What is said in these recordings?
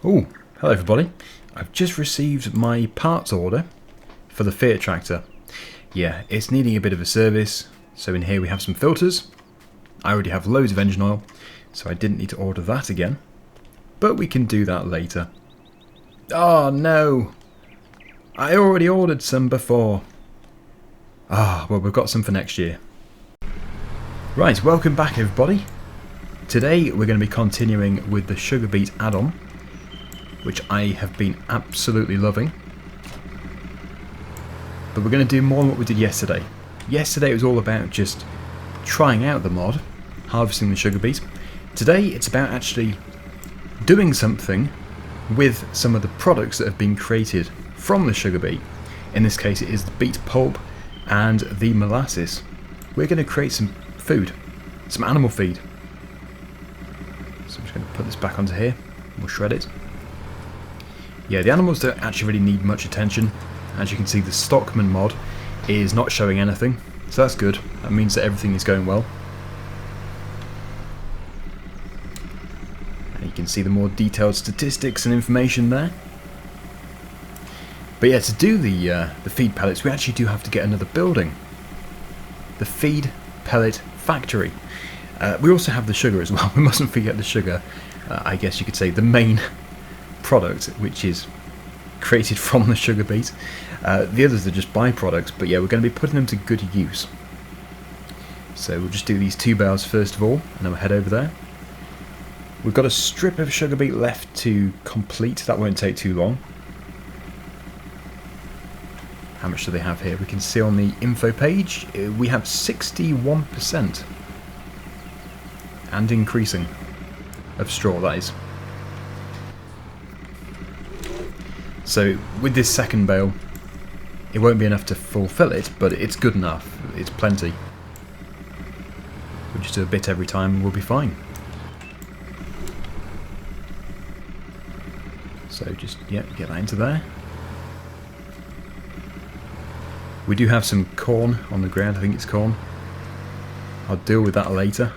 Oh, hello everybody. I've just received my parts order for the Fiat tractor. Yeah, it's needing a bit of a service, so in here we have some filters. I already have loads of engine oil, so I didn't need to order that again. But we can do that later. Oh no! I already ordered some before. Well, we've got some for next year. Right, welcome back everybody. Today we're going to be continuing with the sugar beet add-on, which I have been absolutely loving. But we're going to do more than what we did yesterday. Yesterday it was all about just trying out the mod, harvesting the sugar beet. Today it's about actually doing something with some of the products that have been created from the sugar beet. In this case it is the beet pulp and the molasses. We're going to create some food, some animal feed. So I'm just going to put this back onto here, we'll shred it. Yeah, the animals don't actually really need much attention. As you can see, the Stockman mod is not showing anything, so that's good. That means that everything is going well. And you can see the more detailed statistics and information there. But yeah, to do the feed pellets, we actually do have to get another building. The feed pellet factory. We also have the sugar as well. We mustn't forget the sugar. I guess you could say the main product, which is created from the sugar beet. The others are just byproducts, but yeah, we're going to be putting them to good use. So we'll just do these 2 bales first of all, and then we'll head over there. We've got a strip of sugar beet left to complete. That won't take too long. How much do they have here? We can see on the info page we have 61% and increasing of straw, that is. So with this second bale, it won't be enough to fulfill it, but it's good enough. It's plenty. We'll just do a bit every time and we'll be fine. So just, yeah, get that into there. We do have some corn on the ground, I think it's corn. I'll deal with that later.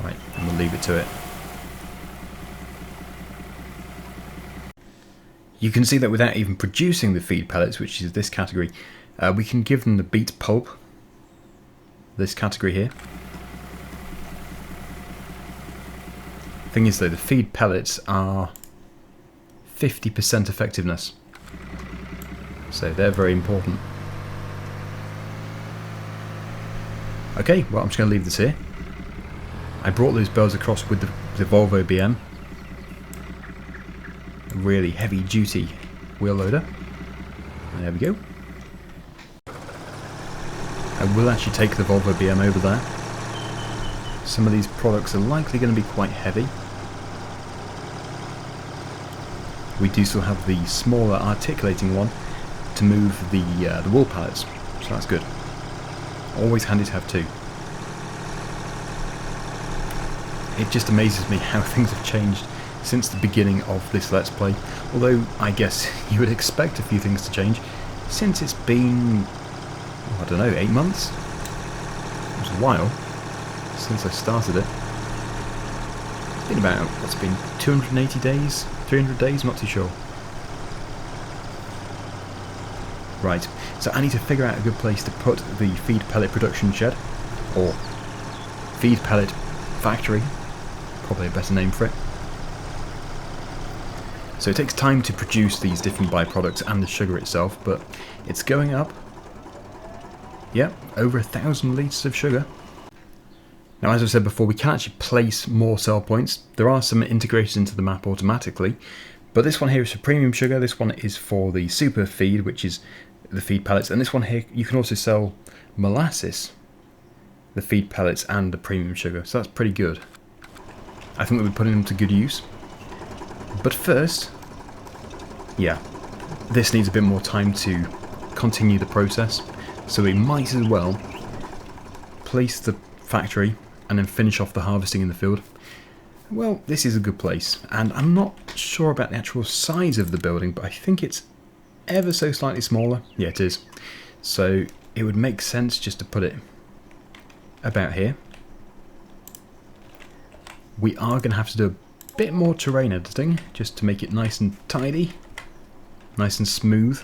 Right, and we'll leave it to it. You can see that without even producing the feed pellets, which is this category, we can give them the beet pulp, this category here. Thing is though, the feed pellets are 50% effectiveness, so they're very important. Okay, well I'm just going to leave this here. I brought those bales across with the Volvo BM, a really heavy duty wheel loader. And there we go. I will actually take the Volvo BM over there. Some of these products are likely going to be quite heavy. We do still have the smaller articulating one to move the wool pallets, so that's good. Always handy to have two. It just amazes me how things have changed since the beginning of this Let's Play, although I guess you would expect a few things to change since it's been, I don't know, 8 months? It was a while since I started it. It's been about, what's it been, 280 days? 300 days? Not too sure. Right, so I need to figure out a good place to put the feed pellet production shed, or feed pellet factory, probably a better name for it. So it takes time to produce these different byproducts and the sugar itself, but it's going up. Yep, over 1,000 litres of sugar. Now, as I said before, we can actually place more sell points. There are some integrated into the map automatically, but this one here is for premium sugar, this one is for the super feed, which is the feed pellets, and this one here, you can also sell molasses, the feed pellets and the premium sugar, so that's pretty good. I think that we're putting them to good use. But first, yeah, this needs a bit more time to continue the process, so we might as well place the factory and then finish off the harvesting in the field. Well, this is a good place, and I'm not sure about the actual size of the building, but I think it's ever so slightly smaller. Yeah, it is. So it would make sense just to put it about here. we are going to have to do a bit more terrain editing just to make it nice and tidy, nice and smooth,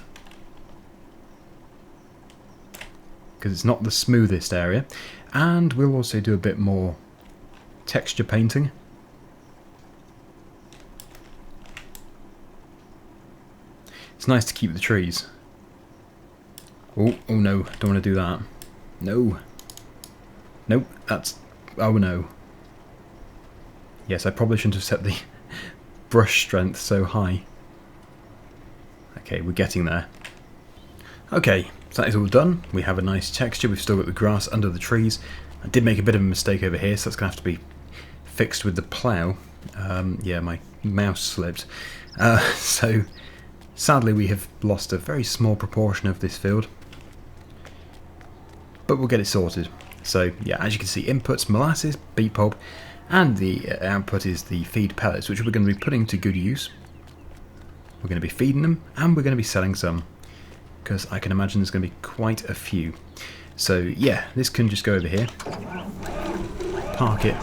because it's not the smoothest area. And we'll also do a bit more texture painting. It's nice to keep the trees. Oh no, don't want to do that. No. Nope, that's... oh no. Yes, I probably shouldn't have set the brush strength so high. Okay, we're getting there. Okay, so that is all done. We have a nice texture. We've still got the grass under the trees. I did make a bit of a mistake over here, so that's going to have to be fixed with the plough. Yeah, my mouse slipped. So, sadly we have lost a very small proportion of this field. But we'll get it sorted. So, yeah, as you can see, inputs, molasses, beet pulp, and the output is the feed pellets, which we're going to be putting to good use. We're going to be feeding them, and we're going to be selling some, because I can imagine there's going to be quite a few. So yeah, this can just go over here, park it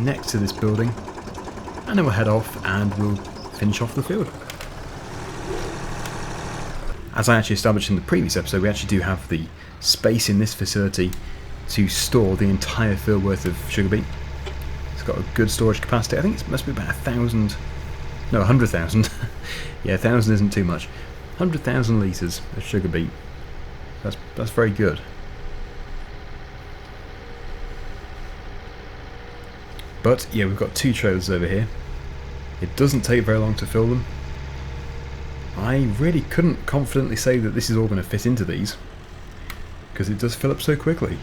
next to this building, and then we'll head off and we'll finish off the field. As I actually established in the previous episode, we actually do have the space in this facility to store the entire field worth of sugar beet. It's got a good storage capacity. I think it must be about 1,000, no, 100,000. Yeah, 1,000 isn't too much. 100,000 litres of sugar beet. That's very good. But yeah, we've got 2 trailers over here. It doesn't take very long to fill them. I really couldn't confidently say that this is all going to fit into these, because it does fill up so quickly.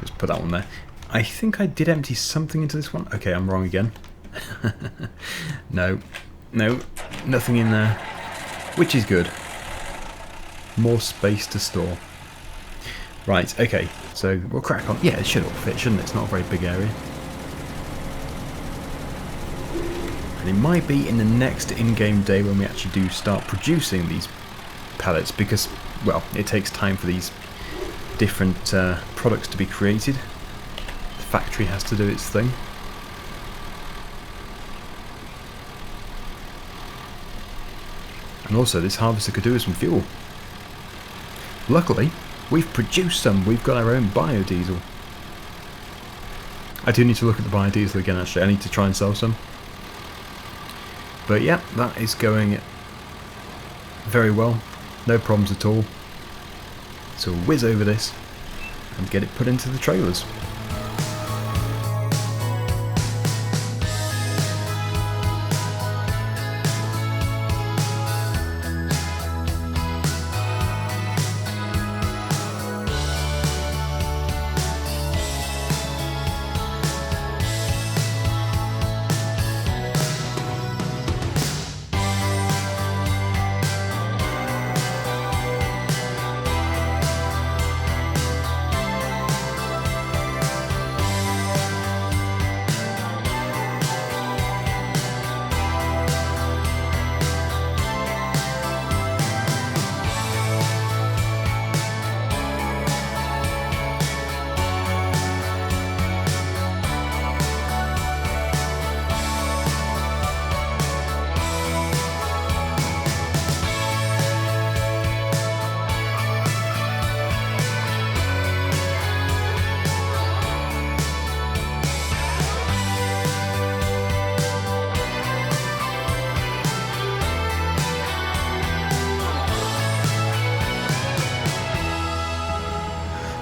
Just put that one there. I think I did empty something into this one. Okay, I'm wrong again. No, nothing in there, which is good. More space to store. Right, okay, so we'll crack on. Yeah, it should all fit, shouldn't it? It's not a very big area. And it might be in the next in-game day when we actually do start producing these pellets, because, well, it takes time for these different products to be created. The factory has to do its thing. And also, this harvester could do with some fuel. Luckily, we've produced some. We've got our own biodiesel. I do need to look at the biodiesel again, actually. I need to try and sell some. But yeah, that is going very well. No problems at all. So we'll whiz over this and get it put into the trailers.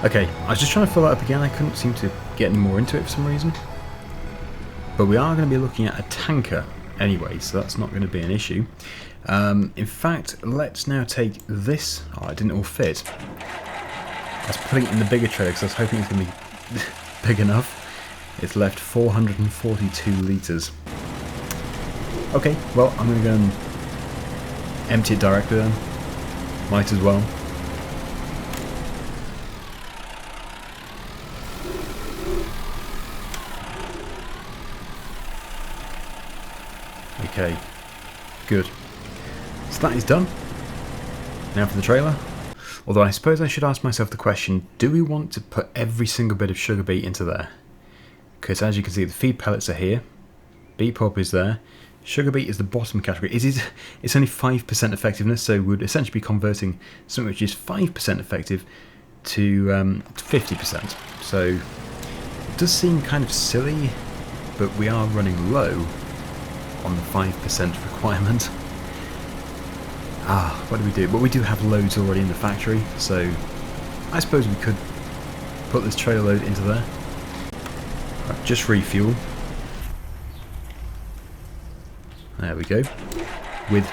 Okay, I was just trying to fill that up again. I couldn't seem to get any more into it for some reason. But we are going to be looking at a tanker anyway, so that's not going to be an issue. In fact, let's now take this. Oh, it didn't all fit. I was putting it in the bigger trailer because I was hoping it's going to be big enough. It's left 442 litres. Okay, well, I'm going to go and empty it directly then. Might as well. Okay, good. So that is done. Now for the trailer. Although I suppose I should ask myself the question, do we want to put every single bit of sugar beet into there? Because as you can see, the feed pellets are here, beet pulp is there, sugar beet is the bottom category. It's only 5% effectiveness, so we'd essentially be converting something which is 5% effective to 50%. So it does seem kind of silly, but we are running low on the 5% requirement. What do we do? But we do have loads already in the factory, so I suppose we could put this trailer load into there. Right, just refuel. There we go. With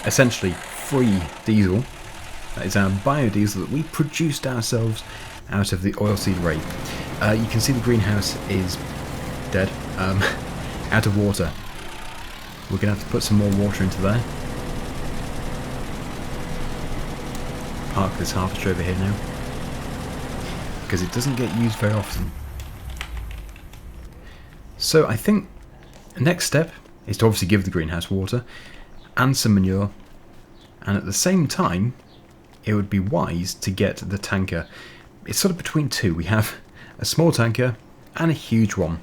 essentially free diesel. That is our biodiesel that we produced ourselves out of the oilseed rape. You can see the greenhouse is dead, out of water. We're going to have to put some more water into there. Park this harvester over here now, because it doesn't get used very often. So I think the next step is to obviously give the greenhouse water and some manure, and at the same time it would be wise to get the tanker. It's sort of between two. We have a small tanker and a huge one.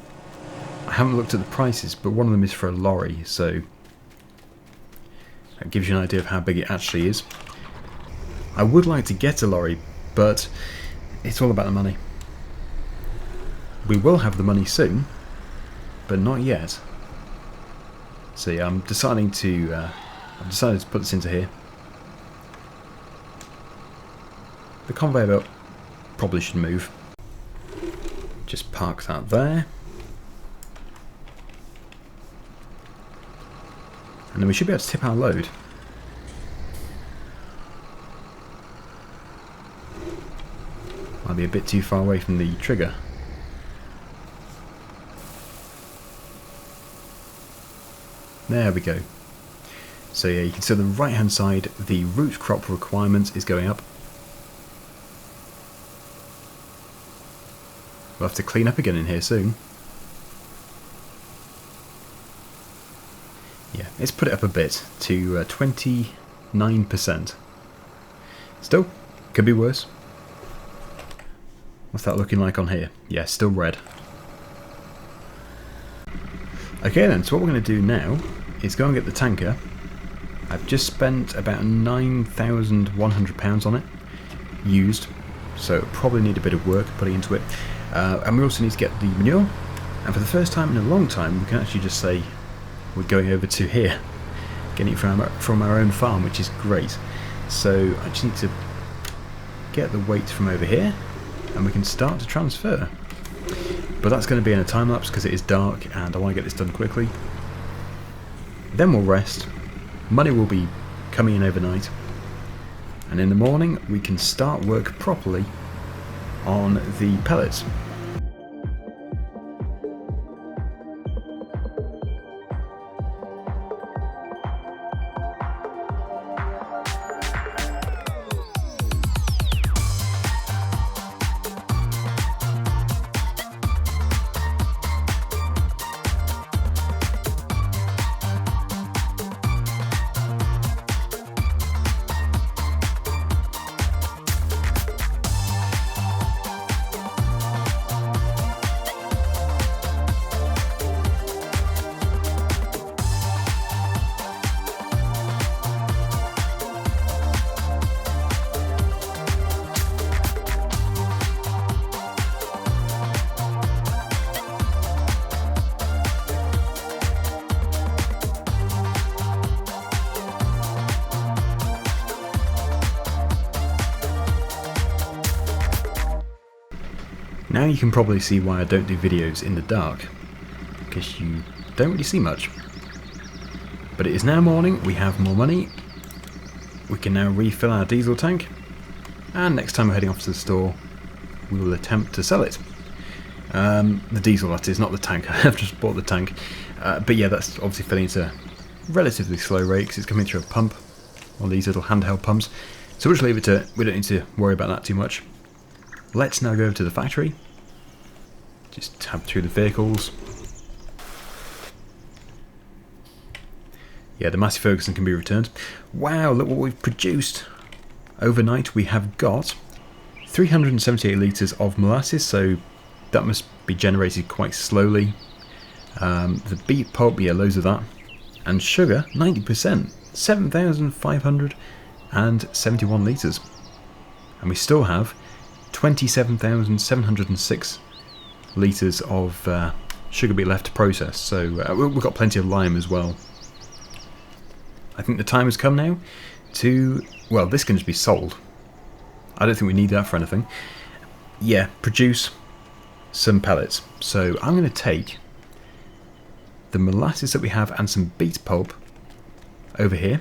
I haven't looked at the prices, but one of them is for a lorry, so that gives you an idea of how big it actually is. I would like to get a lorry, but it's all about the money. We will have the money soon, but not yet. So yeah, I've decided to put this into here. The conveyor belt probably should move. Just park that there. And then we should be able to tip our load. Might be a bit too far away from the trigger. There we go. So yeah, you can see on the right hand side the root crop requirement is going up. We'll have to clean up again in here soon. Yeah, let's put it up a bit to 29%. Still, could be worse. What's that looking like on here? Yeah, still red. Okay then, so what we're going to do now is go and get the tanker. I've just spent about £9,100 on it, used, so it'll probably need a bit of work putting into it. And we also need to get the manure, and for the first time in a long time we can actually just say we're going over to here, getting it from our own farm, which is great. So I just need to get the weight from over here and we can start to transfer. But that's going to be in a time lapse because it is dark and I want to get this done quickly. Then we'll rest, money will be coming in overnight, and in the morning we can start work properly on the pellets. Now you can probably see why I don't do videos in the dark, because you don't really see much. But it is now morning, we have more money, we can now refill our diesel tank, and next time we're heading off to the store we will attempt to sell it. The diesel, that is, not the tank. I've just bought the tank. But yeah, that's obviously filling at a relatively slow rate because it's coming through a pump, one of these little handheld pumps. So we'll just leave it to it, we don't need to worry about that too much. Let's now go over to the factory, just tab through the vehicles. Yeah, the Massey Ferguson can be returned. Wow, look what we've produced. overnight we have got 378 litres of molasses, so that must be generated quite slowly. The beet pulp, yeah, loads of that. And sugar, 90%, 7,571 litres. And we still have 27,706 litres of sugar beet left to process, so we've got plenty of lime as well. I think the time has come now to, well, this can just be sold. I don't think we need that for anything. Yeah, produce some pellets. So I'm going to take the molasses that we have and some beet pulp over here.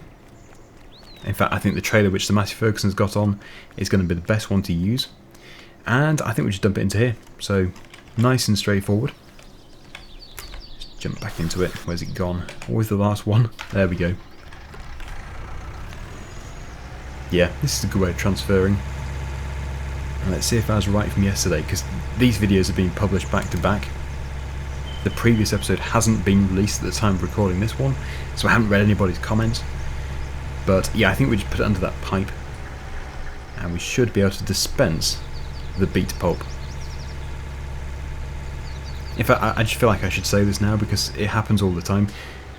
In fact, I think the trailer which the Massey Ferguson's got on is going to be the best one to use. And I think we just dump it into here. So nice and straightforward. Just jump back into it. Where's it gone? Always the last one. There we go. Yeah, this is a good way of transferring. And let's see if I was right from yesterday, because these videos are being published back to back. The previous episode hasn't been released at the time of recording this one, so I haven't read anybody's comments. But yeah, I think we just put it under that pipe, and we should be able to dispense the beet pulp. In fact, I just feel like I should say this now because it happens all the time.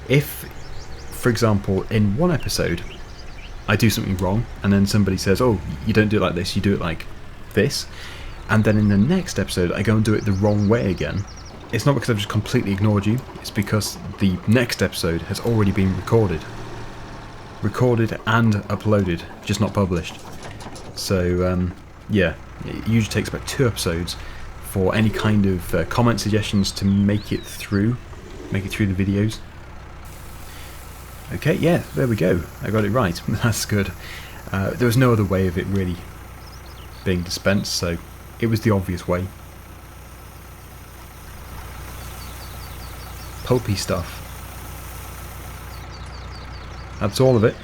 If, for example, in one episode I do something wrong, and then somebody says, oh, you don't do it like this, you do it like this, and then in the next episode I go and do it the wrong way again, it's not because I've just completely ignored you, it's because the next episode has already been recorded and uploaded, just not published. So yeah, it usually takes about 2 episodes for any kind of comment suggestions to make it through the videos. Okay, yeah, there we go. I got it right. That's good. There was no other way of it really being dispensed, so it was the obvious way. Pulpy stuff. That's all of it.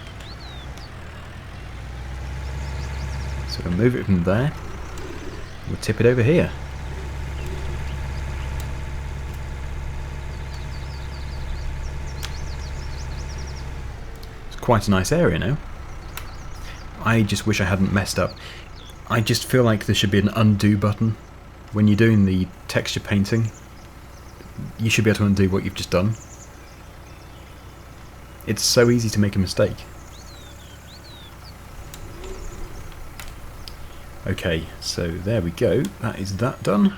So we'll move it from there. We'll tip it over here. Quite a nice area now. I just wish I hadn't messed up. I just feel like there should be an undo button. When you're doing the texture painting, you should be able to undo what you've just done. It's so easy to make a mistake. Okay, so there we go. That is that done.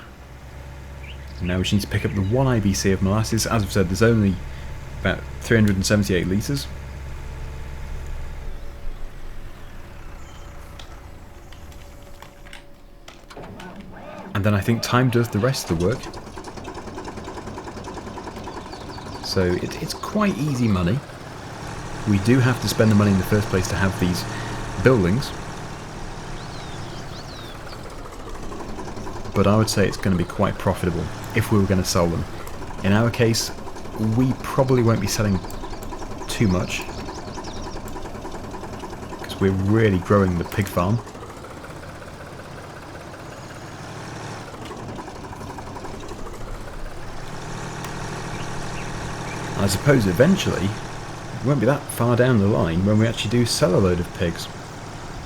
Now we just need to pick up the 1 IBC of molasses. As I've said, there's only about 378 litres. And then I think time does the rest of the work. So it's quite easy money. We do have to spend the money in the first place to have these buildings. But I would say it's going to be quite profitable if we were going to sell them. In our case, we probably won't be selling too much, because we're really growing the pig farm. I suppose eventually it won't be that far down the line when we actually do sell a load of pigs,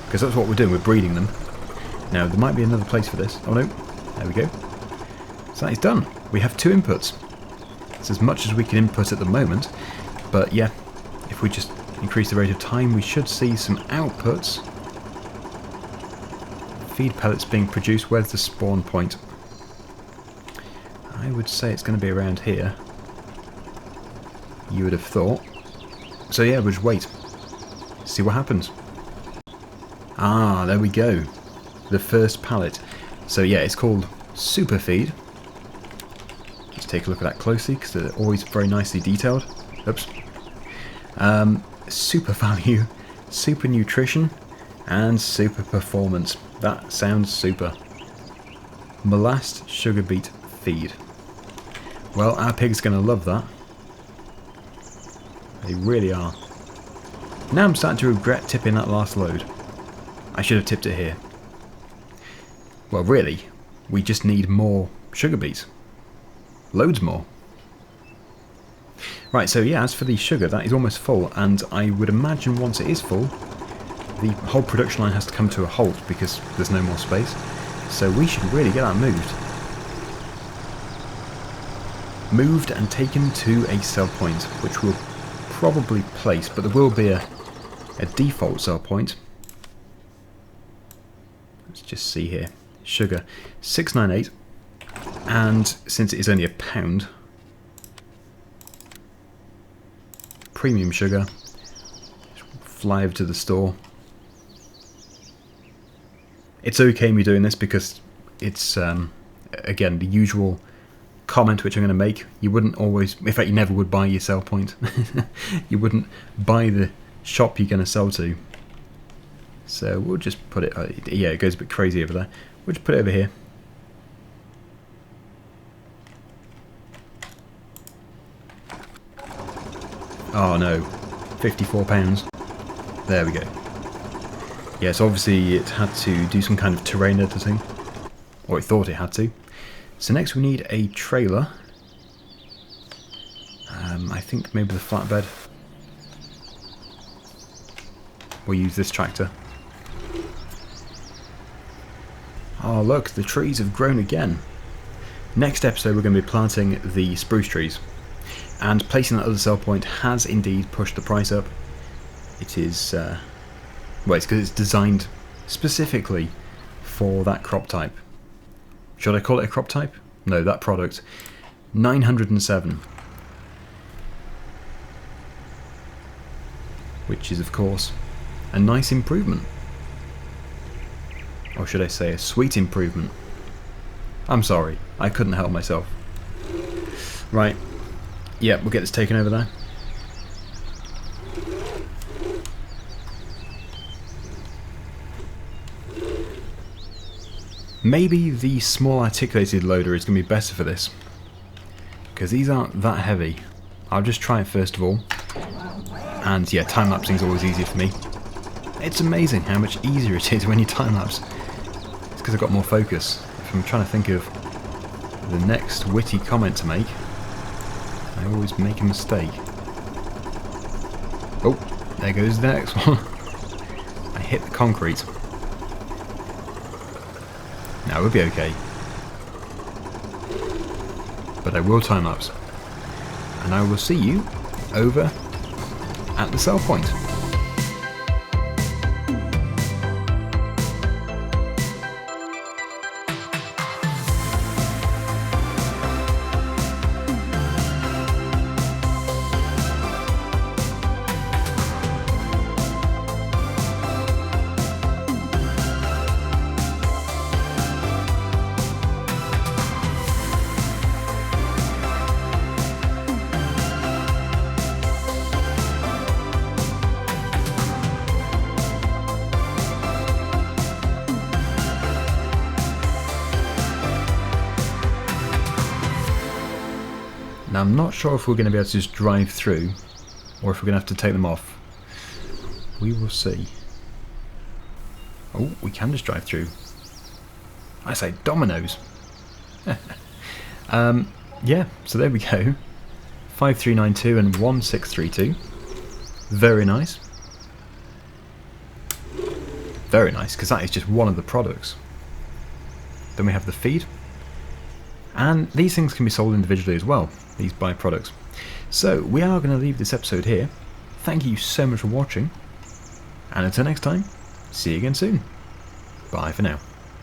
because that's what we're doing, we're breeding them. Now there might be another place for this. Oh no, there we go. So that is done. We have 2 inputs. It's as much as we can input at the moment, but yeah, if we just increase the rate of time we should see some outputs. Feed pellets being produced. Where's the spawn point? I would say it's going to be around here. You would have thought. So yeah, we'll just wait. See what happens. Ah, there we go. The first pallet. So yeah, it's called Super Feed. Let's take a look at that closely, because they're always very nicely detailed. Oops. Super Value, Super Nutrition, and Super Performance. That sounds super. Molasses Sugar Beet Feed. Well, our pig's going to love that. They really are. Now I'm starting to regret tipping that last load. I should have tipped it here. Well, really, we just need more sugar beets. Loads more. Right, so yeah, as for the sugar, that is almost full, and I would imagine once it is full, the whole production line has to come to a halt because there's no more space. So we should really get that moved. Moved and taken to a sell point, which we'll probably place, but there will be a default sell point. Let's just see here. Sugar, 698, and since it is only £1, premium sugar, fly over to the store. It's okay me doing this because it's, again, the usual comment which I'm going to make. You wouldn't always, in fact you never would buy your sell point. You wouldn't buy the shop you're going to sell to. So we'll just put it, yeah, it goes a bit crazy over there. We'll just put it over here. Oh no, £54. There we go. Yes, obviously it had to do some kind of terrain editing, or it thought it had to. So next we need a trailer. I think maybe the flatbed. We'll use this tractor. Oh look, the trees have grown again. Next episode we're going to be planting the spruce trees. And placing that other sell point has indeed pushed the price up. It is, well, it's because it's designed specifically for that crop type. Should I call it a crop type? No, that product. 907. Which is, of course, a nice improvement. Or should I say a sweet improvement? I'm sorry, I couldn't help myself. Right. Yeah, we'll get this taken over there. Maybe the small articulated loader is going to be better for this, because these aren't that heavy. I'll just try it first of all. And yeah, time-lapsing is always easier for me. It's amazing how much easier it is when you time-lapse. It's because I've got more focus. If I'm trying to think of the next witty comment to make, I always make a mistake. Oh, there goes the next one. I hit the concrete. Now we'll be okay. But I will time lapse. And I will see you over at the sell point. Now I'm not sure if we're going to be able to just drive through, or if we're going to have to take them off. We will see. Oh, we can just drive through. I say dominoes. Yeah, so there we go. 5392 and 1632. Very nice. Very nice, because that is just one of the products. Then we have the feed. And these things can be sold individually as well, these byproducts. So we are going to leave this episode here. Thank you so much for watching. And until next time, see you again soon. Bye for now.